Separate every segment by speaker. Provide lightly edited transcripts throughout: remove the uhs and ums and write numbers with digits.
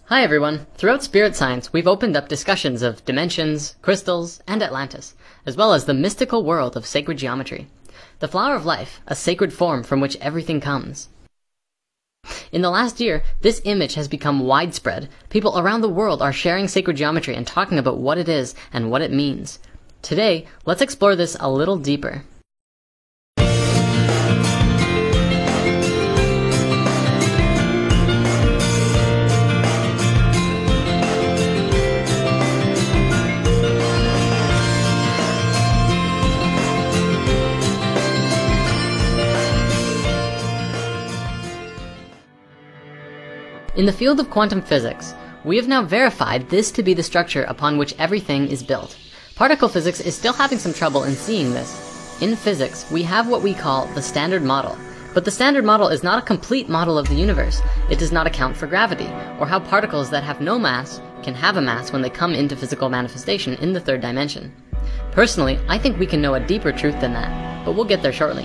Speaker 1: Hi everyone! Throughout spirit science, we've opened up discussions of dimensions, crystals, and Atlantis, as well as the mystical world of sacred geometry. The flower of life, a sacred form from which everything comes. In the last year, this image has become widespread. People around the world are sharing sacred geometry and talking about what it is and what it means. Today, let's explore this a little deeper. In the field of quantum physics, we have now verified this to be the structure upon which everything is built. Particle physics is still having some trouble in seeing this. In physics, we have what we call the standard model. But the standard model is not a complete model of the universe. It does not account for gravity, or how particles that have no mass can have a mass when they come into physical manifestation in the third dimension. Personally, I think we can know a deeper truth than that, but we'll get there shortly.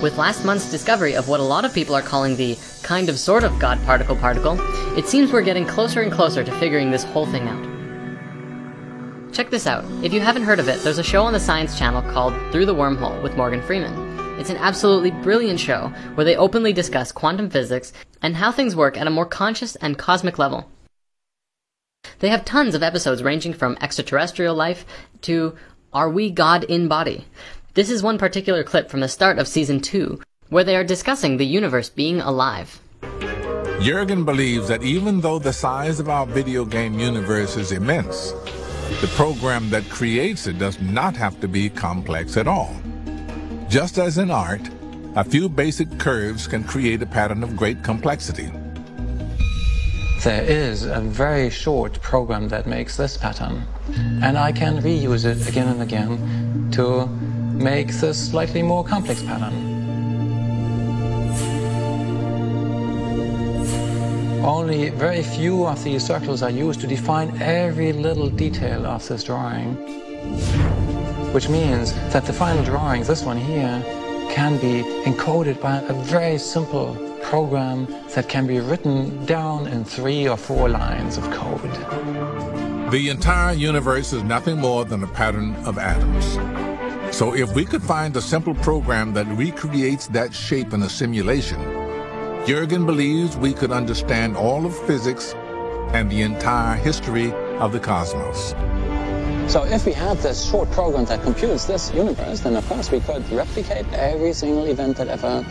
Speaker 1: With last month's discovery of what a lot of people are calling the kind of sort of God particle, it seems we're getting closer and closer to figuring this whole thing out. Check this out. If you haven't heard of it, there's a show on the Science Channel called Through the Wormhole with Morgan Freeman. It's an absolutely brilliant show where they openly discuss quantum physics and how things work at a more conscious and cosmic level. They have tons of episodes ranging from extraterrestrial life to Are We God in Body? This is one particular clip from the start of Season 2, where they are discussing the universe being alive.
Speaker 2: Jürgen believes that even though the size of our video game universe is immense, the program that creates it does not have to be complex at all. Just as in art, a few basic curves can create a pattern of great complexity.
Speaker 3: There is a very short program that makes this pattern, and I can reuse it again and again to make this slightly more complex pattern. Only very few of these circles are used to define every little detail of this drawing, which means that the final drawing, this one here, can be encoded by a very simple program that can be written down in 3 or 4 lines of code.
Speaker 2: The entire universe is nothing more than a pattern of atoms. So if we could find a simple program that recreates that shape in a simulation, Jürgen believes we could understand all of physics and the entire history of the cosmos.
Speaker 4: So if we had this short program that computes this universe, then of course we could replicate every single event that ever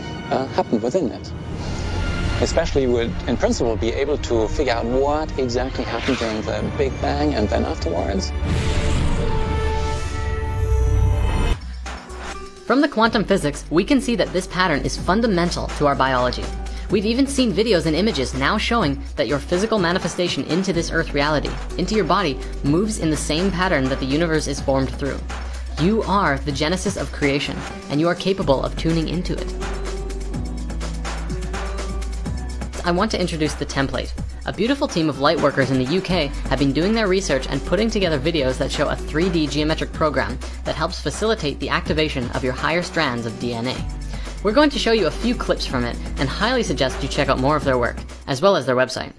Speaker 4: happened within it. Especially would, in principle, be able to figure out what exactly happened during the Big Bang and then afterwards.
Speaker 1: From the quantum physics, we can see that this pattern is fundamental to our biology. We've even seen videos and images now showing that your physical manifestation into this Earth reality, into your body, moves in the same pattern that the universe is formed through. You are the genesis of creation, and you are capable of tuning into it. I want to introduce the template. A beautiful team of light workers in the UK have been doing their research and putting together videos that show a 3D geometric program that helps facilitate the activation of your higher strands of DNA. We're going to show you a few clips from it and highly suggest you check out more of their work, as well as their website.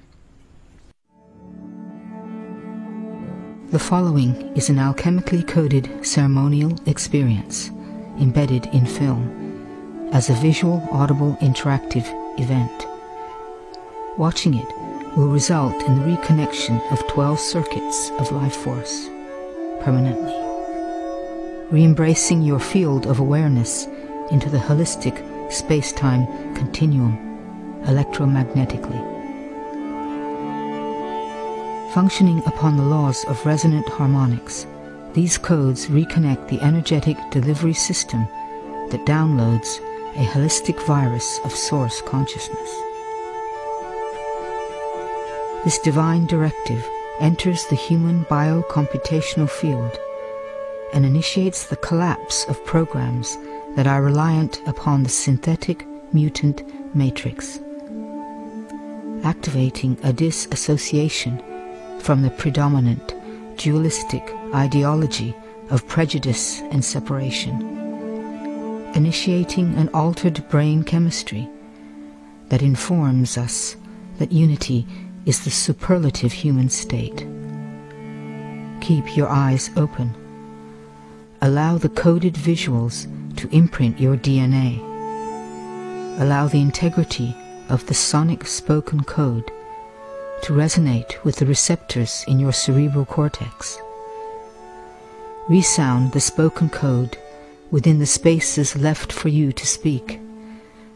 Speaker 5: The following is an alchemically coded ceremonial experience embedded in film as a visual, audible, interactive event. Watching it will result in the reconnection of 12 circuits of life force permanently, re-embracing your field of awareness into the holistic space-time continuum electromagnetically. Functioning upon the laws of resonant harmonics, these codes reconnect the energetic delivery system that downloads a holistic virus of source consciousness. This divine directive enters the human biocomputational field and initiates the collapse of programs that are reliant upon the synthetic mutant matrix, activating a disassociation from the predominant dualistic ideology of prejudice and separation, initiating an altered brain chemistry that informs us that unity is the superlative human state. Keep your eyes open. Allow the coded visuals to imprint your DNA. Allow the integrity of the sonic spoken code to resonate with the receptors in your cerebral cortex. Resound the spoken code within the spaces left for you to speak,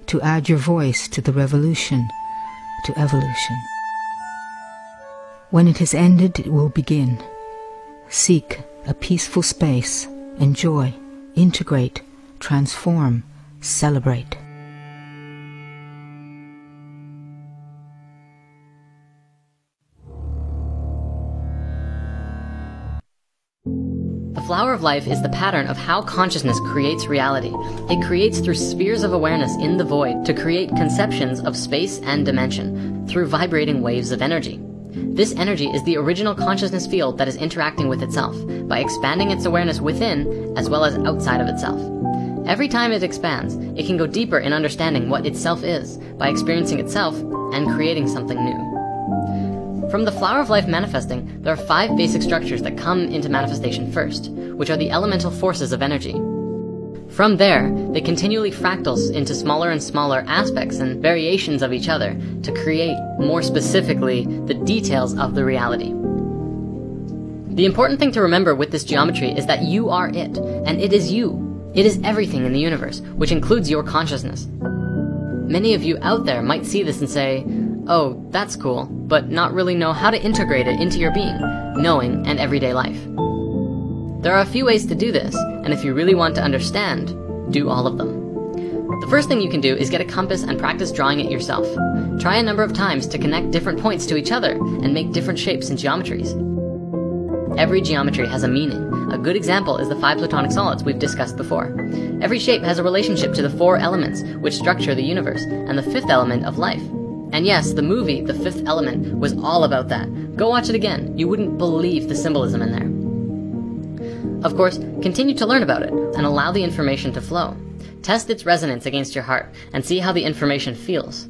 Speaker 5: to add your voice to the revolution, to evolution. When it has ended, it will begin. Seek a peaceful space, enjoy, integrate, transform, celebrate.
Speaker 1: The flower of life is the pattern of how consciousness creates reality. It creates through spheres of awareness in the void to create conceptions of space and dimension through vibrating waves of energy. This energy is the original consciousness field that is interacting with itself by expanding its awareness within as well as outside of itself. Every time it expands, it can go deeper in understanding what itself is by experiencing itself and creating something new. From the flower of life manifesting, there are 5 basic structures that come into manifestation first, which are the elemental forces of energy. From there, they continually fractals into smaller and smaller aspects and variations of each other to create, more specifically, the details of the reality. The important thing to remember with this geometry is that you are it, and it is you. It is everything in the universe, which includes your consciousness. Many of you out there might see this and say, "Oh, that's cool," but not really know how to integrate it into your being, knowing, and everyday life. There are a few ways to do this, and if you really want to understand, do all of them. The first thing you can do is get a compass and practice drawing it yourself. Try a number of times to connect different points to each other and make different shapes and geometries. Every geometry has a meaning. A good example is the 5 platonic solids we've discussed before. Every shape has a relationship to the 4 elements which structure the universe, and the 5th element of life. And yes, the movie, The 5th Element, was all about that. Go watch it again. You wouldn't believe the symbolism in there. Of course, continue to learn about it and allow the information to flow. Test its resonance against your heart and see how the information feels.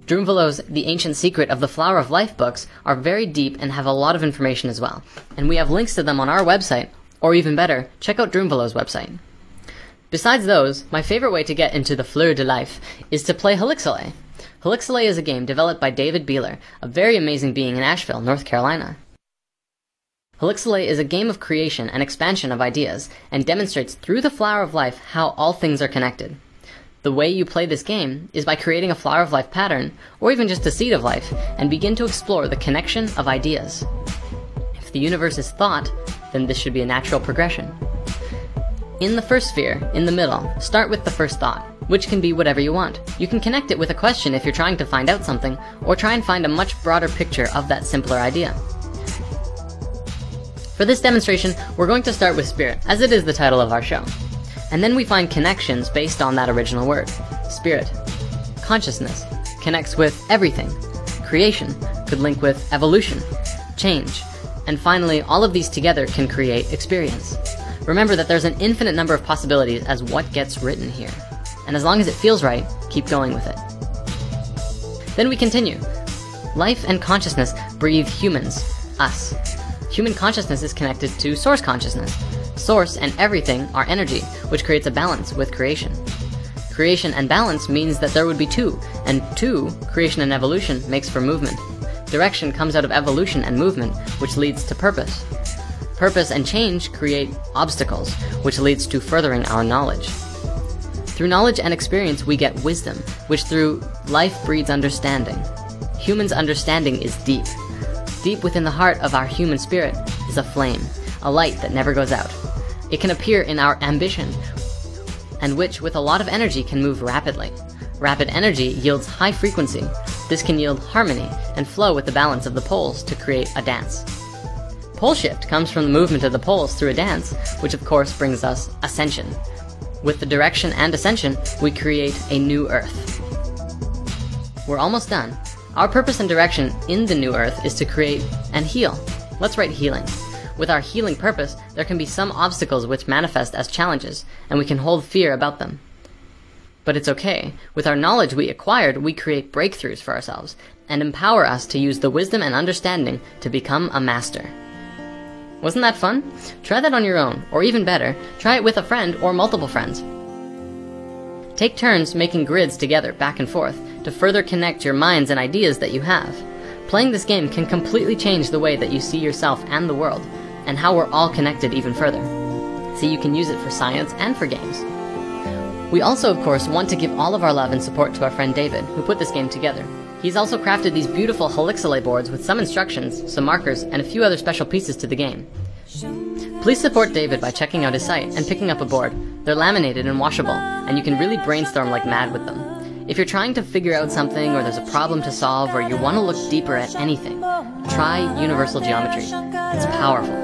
Speaker 1: Drumvalo's The Ancient Secret of the Flower of Life books are very deep and have a lot of information as well. And we have links to them on our website, or even better, check out Drumvalo's website. Besides those, my favorite way to get into the fleur de life is to play Helixale. Helixale is a game developed by David Beeler, a very amazing being in Asheville, North Carolina. Helixale is a game of creation and expansion of ideas, and demonstrates through the flower of life how all things are connected. The way you play this game is by creating a flower of life pattern, or even just a seed of life, and begin to explore the connection of ideas. If the universe is thought, then this should be a natural progression. In the first sphere, in the middle, start with the first thought, which can be whatever you want. You can connect it with a question if you're trying to find out something, or try and find a much broader picture of that simpler idea. For this demonstration, we're going to start with spirit, as it is the title of our show. And then we find connections based on that original word. Spirit. Consciousness connects with everything. Creation could link with evolution, change, and finally, all of these together can create experience. Remember that there's an infinite number of possibilities as what gets written here. And as long as it feels right, keep going with it. Then we continue. Life and consciousness breathe humans, us. Human consciousness is connected to source consciousness. Source and everything are energy, which creates a balance with creation. Creation and balance means that there would be 2, and 2, creation and evolution, makes for movement. Direction comes out of evolution and movement, which leads to purpose. Purpose and change create obstacles, which leads to furthering our knowledge. Through knowledge and experience, we get wisdom, which through life breeds understanding. Humans' understanding is deep. Deep within the heart of our human spirit is a flame, a light that never goes out. It can appear in our ambition, and which with a lot of energy can move rapidly. Rapid energy yields high frequency. This can yield harmony and flow with the balance of the poles to create a dance. Pole shift comes from the movement of the poles through a dance, which of course brings us ascension. With the direction and ascension, we create a new earth. We're almost done. Our purpose and direction in the new earth is to create and heal. Let's write healing. With our healing purpose, there can be some obstacles which manifest as challenges, and we can hold fear about them. But it's okay. With our knowledge we acquired, we create breakthroughs for ourselves. and empower us to use the wisdom and understanding to become a master. Wasn't that fun? Try that on your own, or even better, try it with a friend or multiple friends. Take turns making grids together back and forth to further connect your minds and ideas that you have. Playing this game can completely change the way that you see yourself and the world, and how we're all connected even further. So you can use it for science and for games. We also, of course, want to give all of our love and support to our friend David, who put this game together. He's also crafted these beautiful helixelay boards with some instructions, some markers, and a few other special pieces to the game. Please support David by checking out his site and picking up a board. They're laminated and washable, and you can really brainstorm like mad with them. If you're trying to figure out something, or there's a problem to solve, or you want to look deeper at anything, try universal geometry. It's powerful.